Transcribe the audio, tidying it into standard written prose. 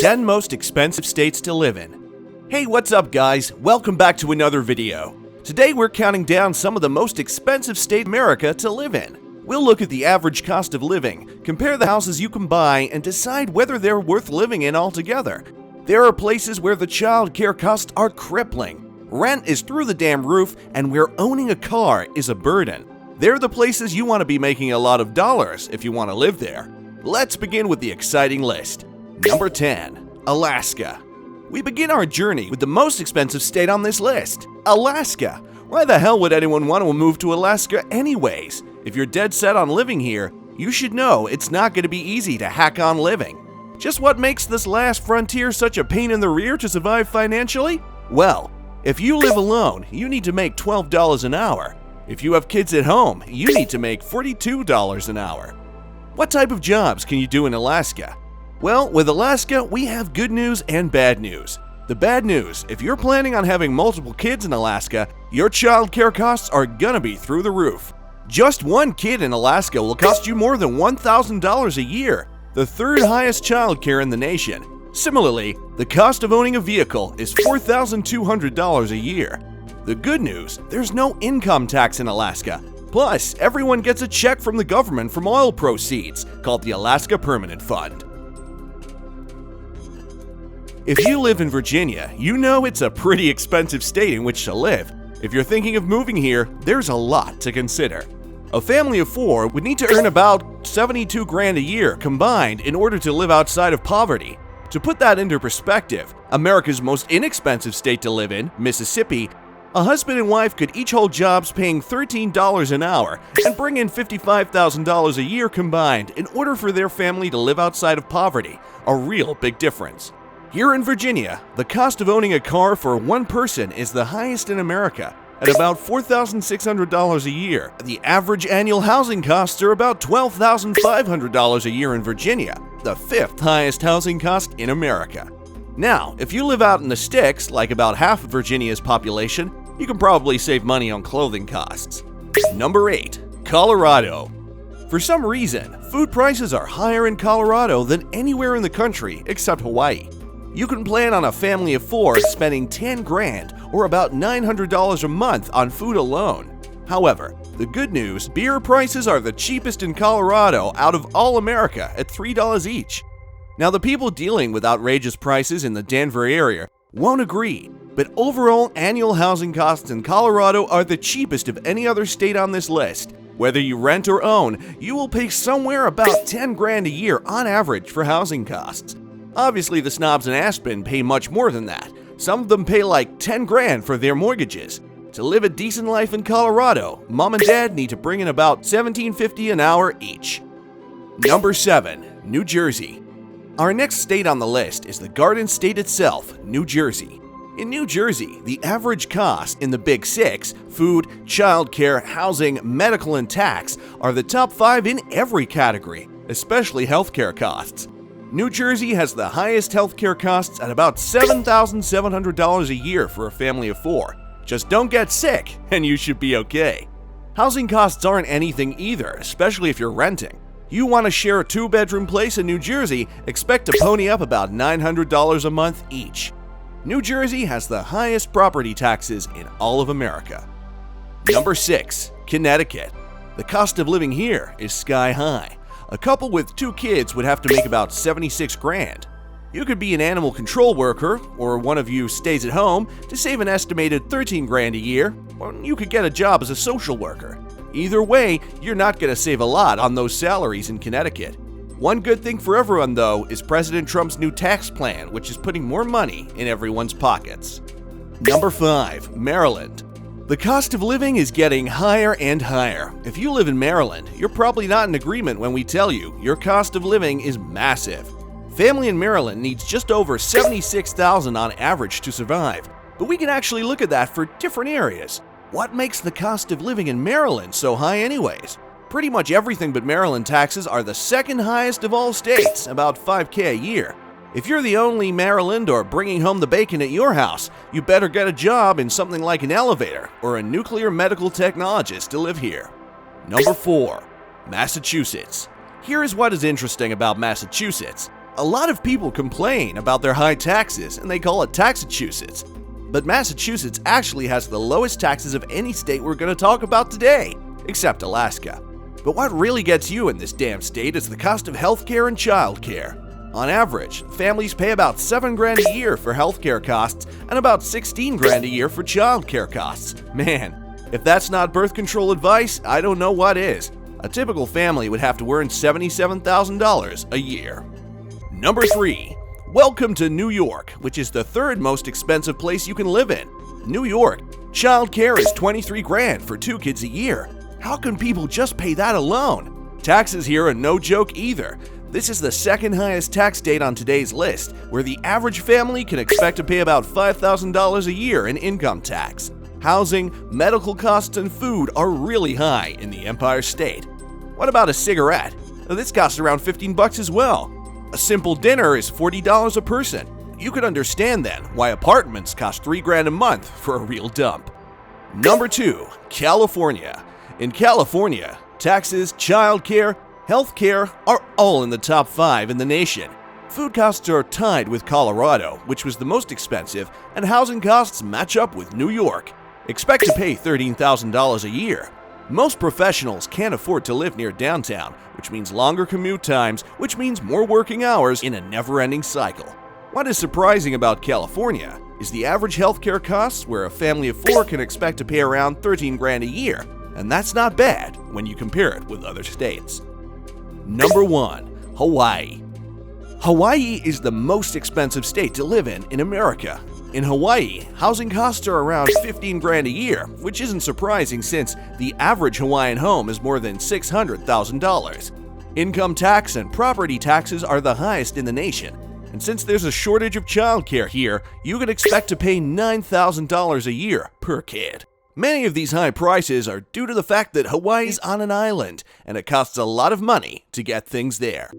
10 most expensive states to live in. Hey, what's up guys? Welcome back to another video. Today we're counting down some of the most expensive states in America to live in. We'll look at the average cost of living, compare the houses you can buy, and decide whether they're worth living in altogether. There are places where the child care costs are crippling. Rent is through the damn roof, and where owning a car is a burden. They're the places you want to be making a lot of dollars if you want to live there. Let's begin with the exciting list. Number 10. Alaska. We begin our journey with the most expensive state on this list, Alaska. Why the hell would anyone want to move to Alaska anyways? If you're dead set on living here, you should know it's not going to be easy to hack on living. Just what makes this last frontier such a pain in the rear to survive financially? Well, if you live alone, you need to make $12 an hour. If you have kids at home, you need to make $42 an hour. What type of jobs can you do in Alaska? Well, with Alaska, we have good news and bad news. The bad news, if you're planning on having multiple kids in Alaska, your child care costs are gonna be through the roof. Just one kid in Alaska will cost you more than $1,000 a year, the third highest child care in the nation. Similarly, the cost of owning a vehicle is $4,200 a year. The good news, there's no income tax in Alaska. Plus, everyone gets a check from the government from oil proceeds, called the Alaska Permanent Fund. If you live in Virginia, you know it's a pretty expensive state in which to live. If you're thinking of moving here, there's a lot to consider. A family of 4 would need to earn about 72 grand a year combined in order to live outside of poverty. To put that into perspective, America's most inexpensive state to live in, Mississippi, a husband and wife could each hold jobs paying $13 an hour and bring in $55,000 a year combined in order for their family to live outside of poverty, a real big difference. Here in Virginia, the cost of owning a car for one person is the highest in America, at about $4,600 a year. The average annual housing costs are about $12,500 a year in Virginia, the 5th highest housing cost in America. Now, if you live out in the sticks, like about half of Virginia's population, you can probably save money on clothing costs. Number 8. Colorado. For some reason, food prices are higher in Colorado than anywhere in the country except Hawaii. You can plan on a family of 4 spending 10 grand or about $900 a month on food alone. However, the good news, beer prices are the cheapest in Colorado out of all America at $3 each. Now, the people dealing with outrageous prices in the Denver area won't agree, but overall annual housing costs in Colorado are the cheapest of any other state on this list. Whether you rent or own, you will pay somewhere about 10 grand a year on average for housing costs. Obviously, the snobs in Aspen pay much more than that. Some of them pay like 10 grand for their mortgages. To live a decent life in Colorado, mom and dad need to bring in about $17.50 an hour each. Number 7. New Jersey. Our next state on the list is the Garden State itself, New Jersey. In New Jersey, the average cost in the Big Six, food, childcare, housing, medical, and tax, are the top 5 in every category, especially healthcare costs. New Jersey has the highest healthcare costs at about $7,700 a year for a family of 4. Just don't get sick, and you should be okay. Housing costs aren't anything either, especially if you're renting. You want to share a 2-bedroom place in New Jersey, expect to pony up about $900 a month each. New Jersey has the highest property taxes in all of America. Number 6. Connecticut. The cost of living here is sky high. A couple with 2 kids would have to make about 76 grand. You could be an animal control worker, or one of you stays at home to save an estimated 13 grand a year, or you could get a job as a social worker. Either way, you're not going to save a lot on those salaries in Connecticut. One good thing for everyone, though, is President Trump's new tax plan, which is putting more money in everyone's pockets. Number 5. Maryland. The cost of living is getting higher and higher. If you live in Maryland, you're probably not in agreement when we tell you your cost of living is massive. Family in Maryland needs just over $76,000 on average to survive, but we can actually look at that for different areas. What makes the cost of living in Maryland so high anyways? Pretty much everything but Maryland taxes are the second highest of all states, about $5,000 a year. If you're the only Maryland or bringing home the bacon at your house, you better get a job in something like an elevator or a nuclear medical technologist to live here. Number 4. Massachusetts. Here is what is interesting about Massachusetts. A lot of people complain about their high taxes and they call it Taxachusetts. But Massachusetts actually has the lowest taxes of any state we're going to talk about today, except Alaska. But what really gets you in this damn state is the cost of healthcare and childcare. On average, families pay about $7,000 a year for healthcare costs and about $16,000 a year for childcare costs. Man, if that's not birth control advice, I don't know what is. A typical family would have to earn $77,000 a year. Number 3. Welcome to New York, which is the third most expensive place you can live in. New York, childcare is $23,000 for 2 kids a year. How can people just pay that alone? Taxes here are no joke either. This is the second highest tax state on today's list, where the average family can expect to pay about $5,000 a year in income tax. Housing, medical costs, and food are really high in the Empire State. What about a cigarette? This costs around $15 as well. A simple dinner is $40 a person. You could understand then why apartments cost $3,000 a month for a real dump. Number 2. California. In California, taxes, childcare, healthcare are all in the top 5 in the nation. Food costs are tied with Colorado, which was the most expensive, and housing costs match up with New York. Expect to pay $13,000 a year. Most professionals can't afford to live near downtown, which means longer commute times, which means more working hours in a never-ending cycle. What is surprising about California is the average healthcare costs, where a family of 4 can expect to pay around $13,000 a year, and that's not bad when you compare it with other states. Number 1. Hawaii. Hawaii is the most expensive state to live in America. In Hawaii, housing costs are around $15,000 a year, which isn't surprising since the average Hawaiian home is more than $600,000. Income tax and property taxes are the highest in the nation, and since there's a shortage of childcare here, you can expect to pay $9,000 a year per kid. Many of these high prices are due to the fact that Hawaii's on an island, and it costs a lot of money to get things there.